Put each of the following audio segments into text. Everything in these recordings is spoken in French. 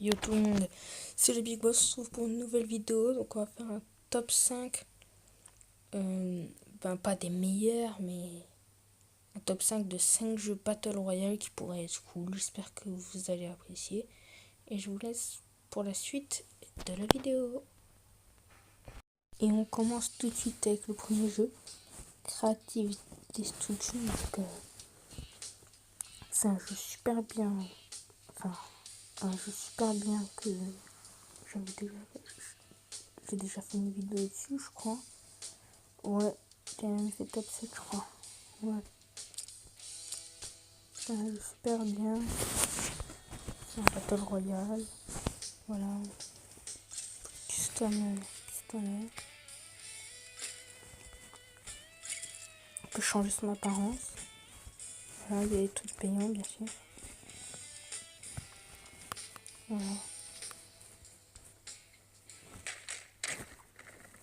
Yo tout le monde, c'est le Big Boss, on se trouve pour une nouvelle vidéo. Donc on va faire un top 5, pas des meilleurs, mais un top 5 de 5 jeux Battle Royale qui pourraient être cool. J'espère que vous allez apprécier. Et je vous laisse pour la suite de la vidéo. Et on commence tout de suite avec le premier jeu, Creative Destruction. Donc c'est un jeu super bien, un jeu super bien que j'ai déjà fait une vidéo dessus, je crois. Ouais, j'ai même fait top 7, je crois. Ouais. C'est un jeu super bien. C'est un Battle Royale. Voilà. Pistolet. On peut changer son apparence. Voilà, il y a des trucs payants, bien sûr. Voilà.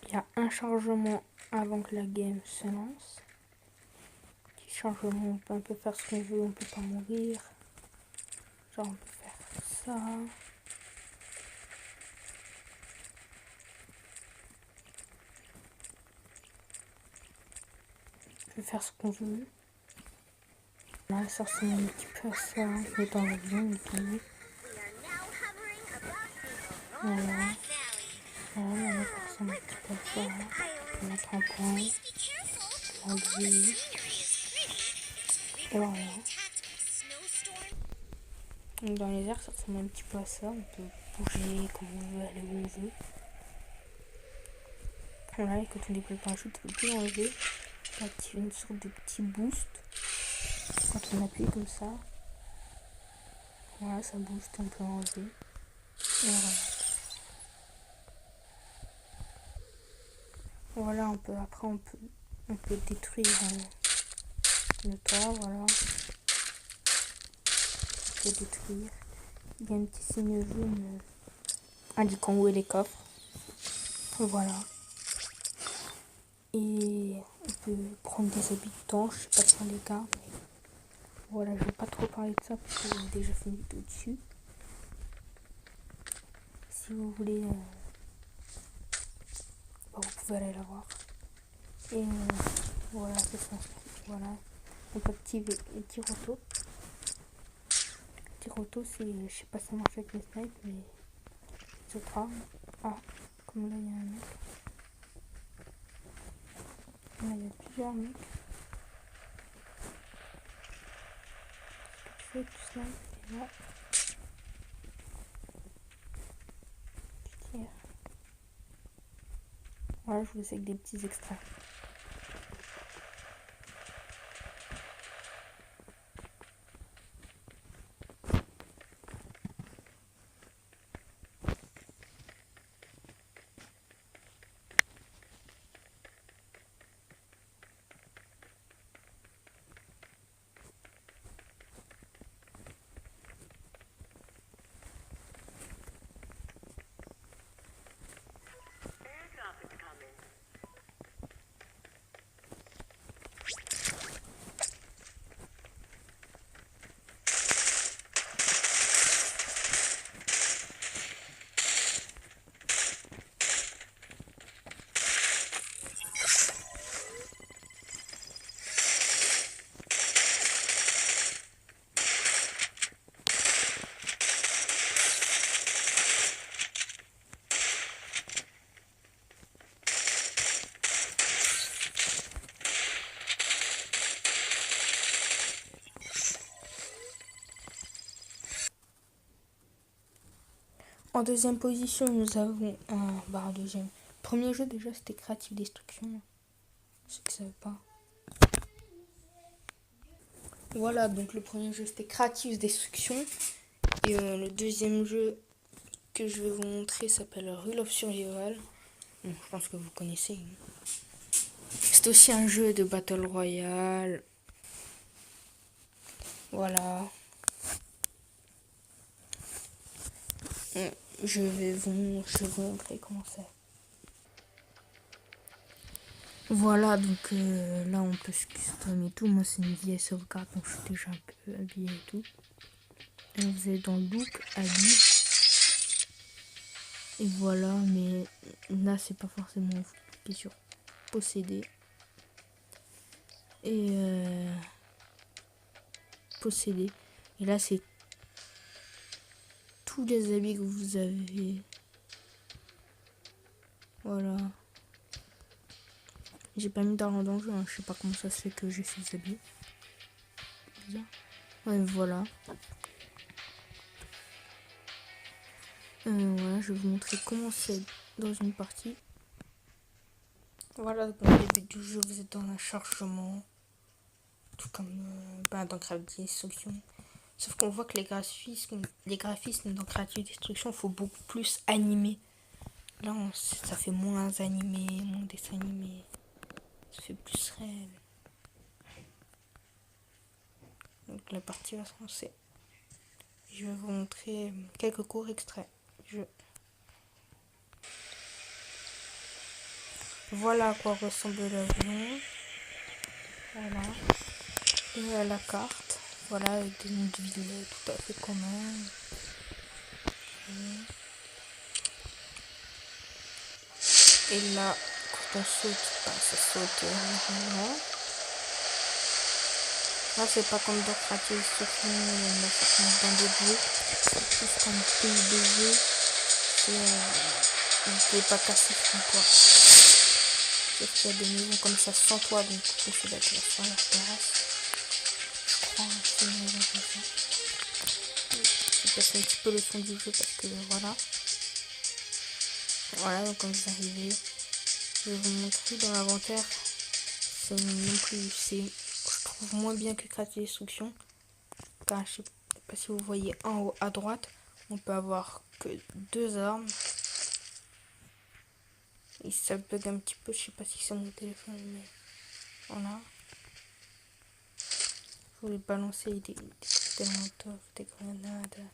Il y a un chargement avant que la game se lance. Petit chargement, on peut faire ce qu'on veut, on peut pas mourir. Genre on peut faire ça. On peut faire ce qu'on veut. Là, ça ressemble un petit peu à ça. On est dans l'avion et tout. Voilà. Voilà, ça ressemble un petit peu à ça. On va mettre un point. La grille. Et voilà. Donc dans les airs, ça ressemble un petit peu à ça. On peut bouger comme on veut, aller où on veut. Voilà, et quand on déploie le parachute, on peut plus l'enlever. On peut activer une sorte de petit boost. Quand on appuie comme ça. Voilà, ça booste, on peut l'enlever. Et voilà. Voilà, après on peut détruire le toit, voilà. On peut détruire. Il y a un petit signe jaune indiquant où est les coffres. Voilà. Et on peut prendre des habitants, je sais pas si on les garde. Voilà, je vais pas trop parler de ça parce que j'ai déjà fait une vidéo dessus. Si vous voulez, vous pouvez aller la voir. Et voilà, c'est ça. Voilà. On peut activer les tirs auto. Tir auto, c'est, je sais pas si ça marche avec les snipes, mais c'est autres armes. Ah, comme là il y a un mec. Là il y a plusieurs mecs. Tu fais, tu snipes, et là, tu tires. Voilà, je vous laisse avec des petits extraits. En deuxième position, nous avons un deuxième. Premier jeu déjà, c'était Creative Destruction. Ceux qui ne savent pas. Voilà, donc le premier jeu c'était Creative Destruction. Et le deuxième jeu que je vais vous montrer s'appelle Rule of Survival. Bon, je pense que vous connaissez. C'est aussi un jeu de Battle Royale. Voilà. Je vais vous montrer comment c'est. Voilà, donc là on peut se custom et tout. Moi c'est une vieille sauvegarde, donc je suis déjà un peu habillé et tout. Et vous êtes dans le look, habillé. Et voilà, mais là c'est pas forcément vous cliquez sur posséder. Et posséder. Et là c'est tous les habits que vous avez. Voilà. J'ai pas mis d'argent dans le jeu, hein. Je sais pas comment ça se fait que j'ai ces habits. Bizarre. Ouais, voilà. Voilà, je vais vous montrer comment c'est dans une partie. Voilà, donc au début du jeu, vous êtes dans un chargement. Tout comme dans Gravity Destruction. Sauf qu'on voit que les graphismes dans Gravity Destruction, faut beaucoup plus animer. Là, ça fait moins animé, moins dessin animé. Ça fait plus réel. Donc la partie va se lancer. Je vais vous montrer quelques courts extraits. Voilà à quoi ressemble l'avion. Voilà. Et à la carte. Voilà, avec des noms de villes tout à fait communs. Et là, quand on saute, ça saute normalement. Là, c'est pas comme dans Gravity Destruction, ça se dans des groupes. C'est plus comme PUBG. C'est pas cassé quoi. Sauf qu'il y a des maisons comme ça sans toit, donc on peut d'atterrir sur la terrasse. Je crois que c'est une maison comme ça. Je passe un petit peu le son du jeu parce que voilà. Voilà, donc quand vous arrivez, je vais vous montrer dans l'inventaire. C'est non plus, je trouve moins bien que Gravity Destruction. Car je sais pas si vous voyez en haut à droite, on peut avoir que 2 armes. Et ça bug un petit peu, je sais pas si c'est mon téléphone, mais voilà. Je voulais balancer des cocktails Molotov, des grenades.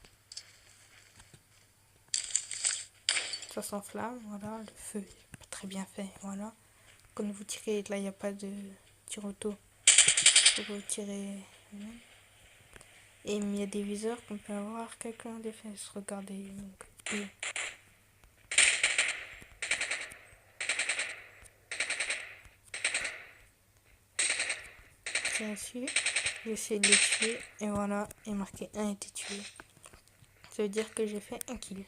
Ça s'enflamme, voilà, le feu est pas très bien fait, voilà. Quand vous tirez, là il n'y a pas de tir auto, vous tirez. Et il y a des viseurs qu'on peut avoir quelqu'un des fesses, regardez. Donc, tiens dessus, j'essaie de les tuer, et voilà, il est marqué 1 a été tué. Ça veut dire que j'ai fait 1 kill.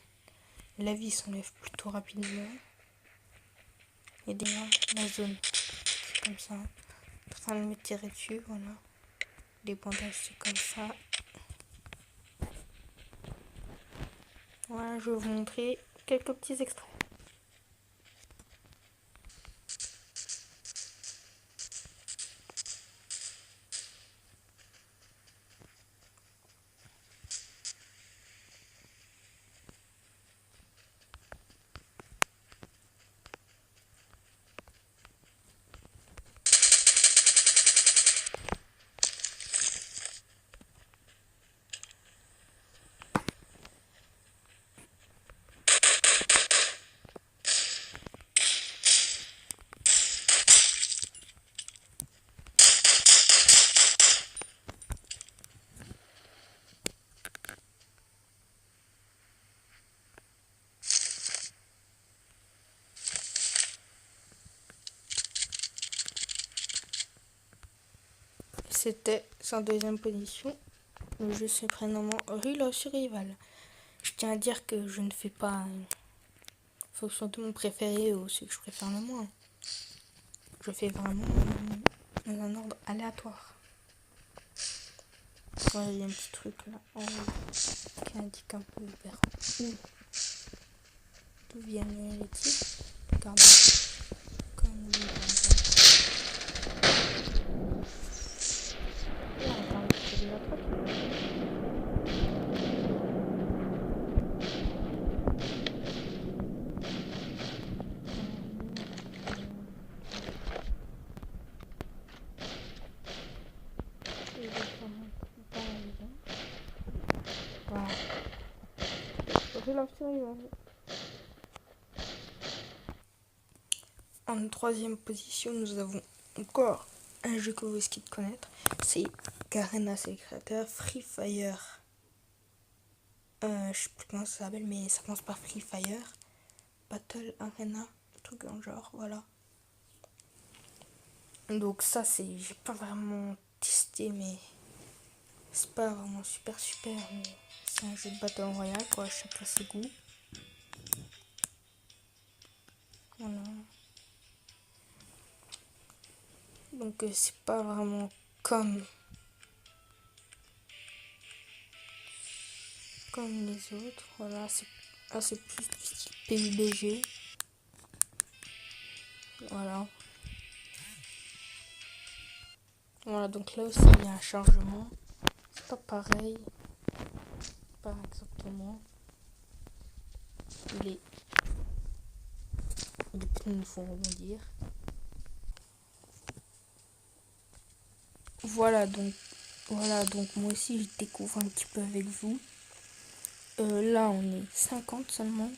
La vie s'enlève plutôt rapidement. Il y a des gens, la zone, c'est comme ça. En train de me tirer dessus, voilà. Les bandages, c'est comme ça. Voilà, je vais vous montrer quelques petits extraits. C'était sa deuxième position. Le jeu se prénomme Real Survival. Je tiens à dire que je ne fais pas fonction de mon préféré ou ce que je préfère le moins. Je fais vraiment dans un ordre aléatoire. Ouais, il y a un petit truc là en haut qui indique un peu vers où d'où viennent les tirs. Regardez, comme vous le voyez. Là, on parle de la traque. Voilà. En troisième position, nous avons encore un jeu que vous risquez de connaître. C'est Garena, c'est le créateur. Free Fire. Je sais plus comment ça s'appelle, mais ça commence par Free Fire. Battle Arena, un truc dans le genre, voilà. Donc ça j'ai pas vraiment testé, mais c'est pas vraiment super, mais c'est un jeu de Battle Royale, quoi, chacun ses goûts. Voilà. Donc c'est pas vraiment comme les autres. Voilà, c'est plus du style PUBG. Voilà. Voilà, donc là aussi il y a un chargement. C'est pas pareil. Pas exactement. Les pneus nous font rebondir. Voilà donc moi aussi je découvre un petit peu avec vous. Là on est 50 seulement.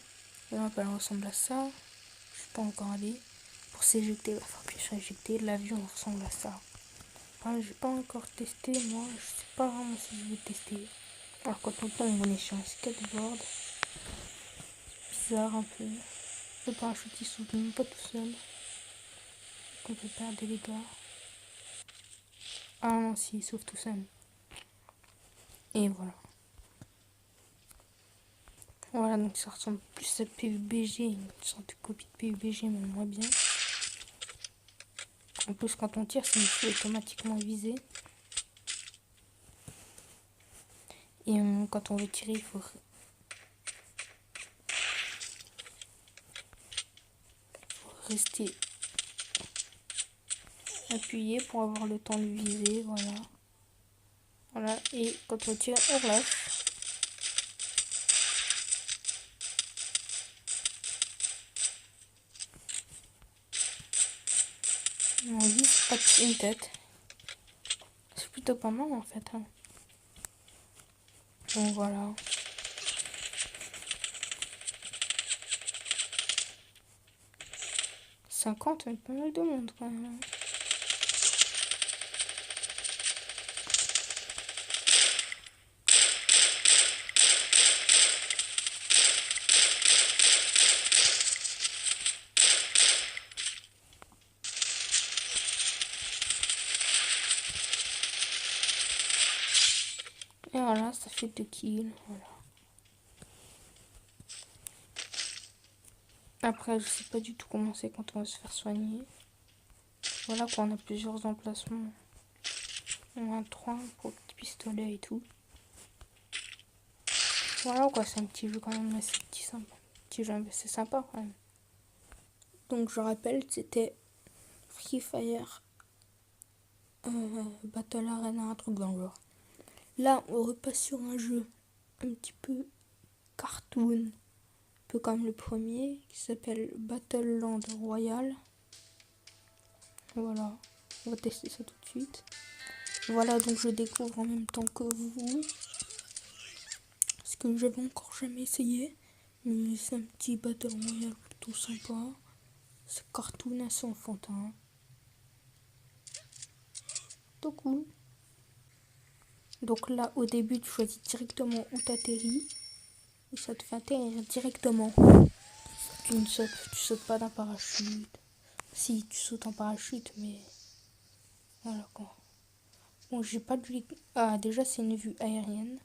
La map elle ressemble à ça. Je suis pas encore allé. Pour s'éjecter, il va falloir appuyer sur éjecter. L'avion ressemble à ça. Enfin, j'ai pas encore testé, moi je sais pas vraiment si je vais tester. Alors quand on tombe on est sur un skateboard. Bizarre un peu. Le parachute il saute même pas tout seul. On peut perdre des dégâts. Ah non, si, il sauve tout seul. Et voilà. Voilà, donc ça ressemble plus à PUBG, une sorte de copie de PUBG, mais moins bien. En plus, quand on tire, c'est une feu automatiquement visée. Et quand on veut tirer, il faut rester appuyé pour avoir le temps de viser. Voilà. Voilà, et quand on tire, on relâche. On vise pas une tête. C'est plutôt pas mal en fait. Hein. Donc voilà. « 50, mais pas mal de monde quand même. Et voilà, ça fait 2 kills. Voilà. Après, je sais pas du tout comment c'est quand on va se faire soigner. Voilà quoi, on a plusieurs emplacements. On a 3 pour le petit pistolet et tout. Voilà quoi, c'est un petit jeu quand même assez sympa. Petit jeu assez sympa quand même. Donc je rappelle, c'était Free Fire Battle Arena, un truc dans le genre. Là, on repasse sur un jeu un petit peu cartoon, un peu comme le premier, qui s'appelle Battleland Royale. Voilà, on va tester ça tout de suite. Voilà, donc je découvre en même temps que vous. Parce que j'avais encore jamais essayé. Mais c'est un petit Battle Royale plutôt sympa. C'est cartoon assez enfantin. Tout cool. Donc là, au début, tu choisis directement où t'atterris. Et ça te fait atterrir directement. Tu sautes pas d'un parachute. Si, tu sautes en parachute, mais... Voilà quoi. Bon, j'ai pas de vue... Ah, déjà, c'est une vue aérienne.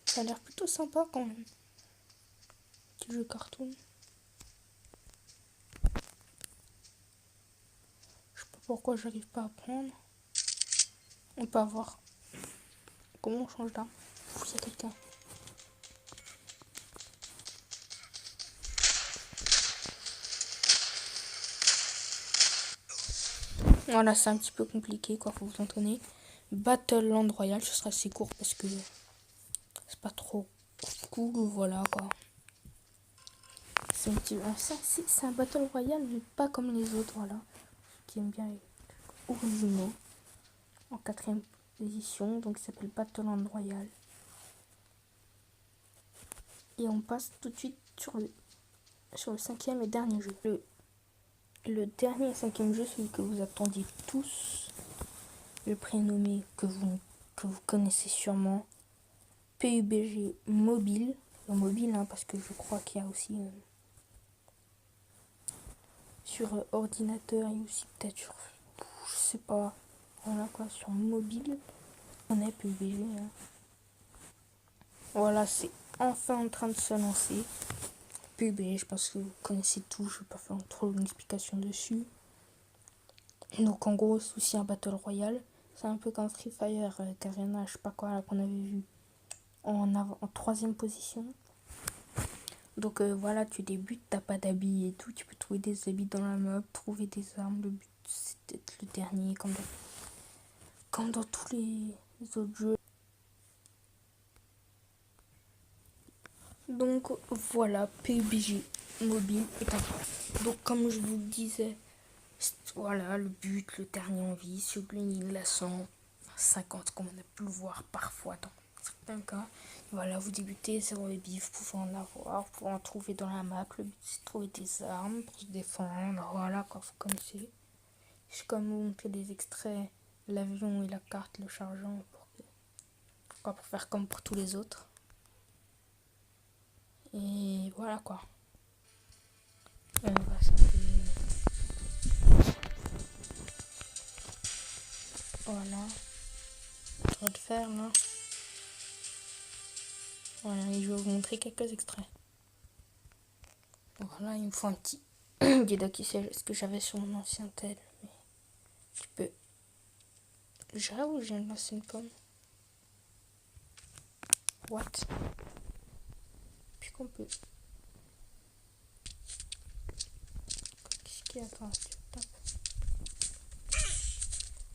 Ça a l'air plutôt sympa quand même. Petit jeu cartoon. Je sais pas pourquoi j'arrive pas à prendre. On peut avoir... Comment on change d'arme? Il y a quelqu'un. Voilà, c'est un petit peu compliqué, quoi, faut vous entraîner. Battleland Royale, ce sera assez court parce que c'est pas trop cool, voilà, quoi. C'est un Battle Royale, mais pas comme les autres, voilà. Qui aime bien les originaux. En 4ème position, donc il s'appelle Battleland Royale. Et on passe tout de suite sur le 5e et dernier jeu. Le dernier et 5e jeu, celui que vous attendiez tous, le prénommé que vous connaissez sûrement, PUBG mobile. Mobile, hein, parce que je crois qu'il y a aussi sur ordinateur et aussi peut-être sur, je sais pas, voilà quoi, sur mobile. On est PUBG. Hein. Voilà, c'est enfin en train de se lancer. PUBG, je pense que vous connaissez tout, je vais pas faire trop une explication dessus. Donc en gros, c'est aussi un Battle Royale. C'est un peu comme Free Fire, Garena, je sais pas quoi, qu'on avait vu en troisième position. Donc voilà, tu débutes, t'as pas d'habits et tout, tu peux trouver des habits dans la map, trouver des armes, le but c'est d'être le dernier comme dans tous les autres jeux. Donc voilà, PUBG mobile est en place. Donc comme je vous le disais, voilà le but, le dernier en vie, sur une la 150 comme on a pu le voir parfois dans certains cas. Voilà, vous débutez 0 habits, vous pouvez en avoir, vous pouvez en trouver dans la map. Le but c'est de trouver des armes pour se défendre. Voilà, quand vous connaissez. Je vais comme vous montrer des extraits, l'avion et la carte, le chargeant, pour faire comme pour tous les autres. Et voilà quoi. On va s'appeler. Voilà. On va le faire là. Voilà, et je vais vous montrer quelques extraits. Voilà, il me faut un petit guide qui sait ce que j'avais sur mon ancien tel. Mais tu peux. J'avoue, j'ai lancé une pomme. What? Puis qu'on peut. Qu'est-ce qu'il y a? Attends,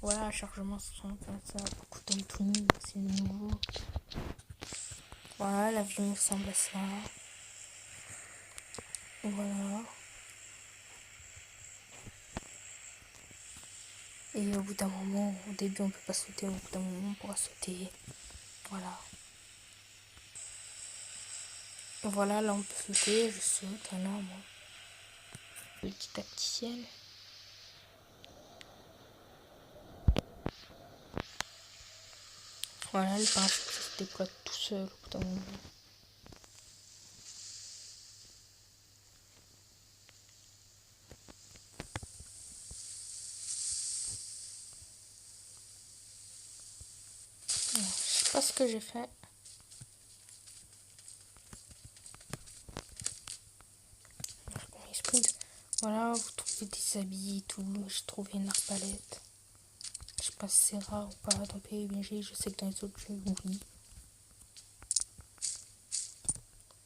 voilà, chargement 60, ça, beaucoup d'Anthony, c'est nouveau. Voilà, l'avion ressemble à ça. Voilà. Et au bout d'un moment, au début on peut pas sauter, au bout d'un moment on pourra sauter. Voilà. Voilà, là on peut sauter, je saute, voilà, moi. Petit tacticiel. Voilà, le parachute se déploie tout seul au bout d'un moment. Alors, je sais pas ce que j'ai fait. Voilà, vous trouvez des habits et tout. J'ai trouvé une arbalète. Je sais pas si c'est rare ou pas dans PUBG. Je sais que dans les autres jeux, oui.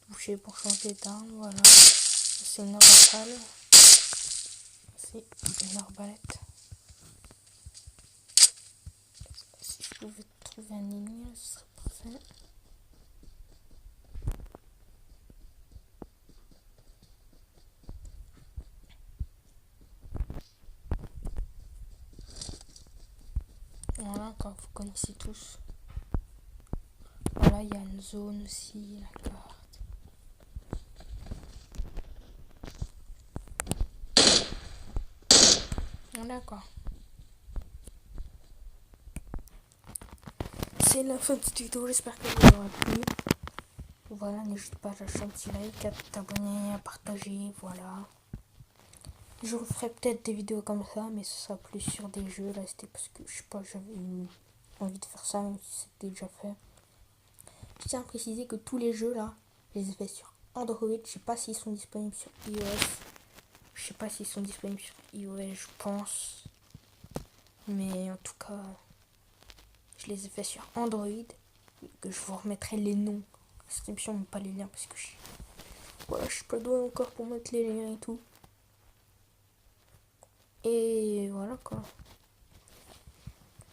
Boucher pour changer d'arme, voilà. C'est une rafale. C'est une arbalète. Si je pouvais trouver un ennemi, ce serait parfait. Voilà, quand vous connaissez tous. Voilà, il y a une zone aussi, la carte. Voilà quoi. C'est la fin de cette vidéo, j'espère qu'elle vous aura plu. Voilà, n'hésite pas à lâcher un petit like, à t'abonner, à partager, voilà. Je referai peut-être des vidéos comme ça, mais ce sera plus sur des jeux. Là, c'était parce que, je sais pas, j'avais eu envie de faire ça, même si c'était déjà fait. Je tiens à préciser que tous les jeux, là, je les ai fait sur Android. Je sais pas s'ils sont disponibles sur iOS. Je sais pas s'ils sont disponibles sur iOS, je pense. Mais en tout cas, je les ai fait sur Android. Que je vous remettrai les noms en description, mais pas les liens, parce que voilà, je suis pas doué encore pour mettre les liens et tout. Et voilà quoi.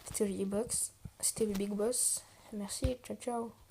C'était le Big Boss. Merci, ciao ciao.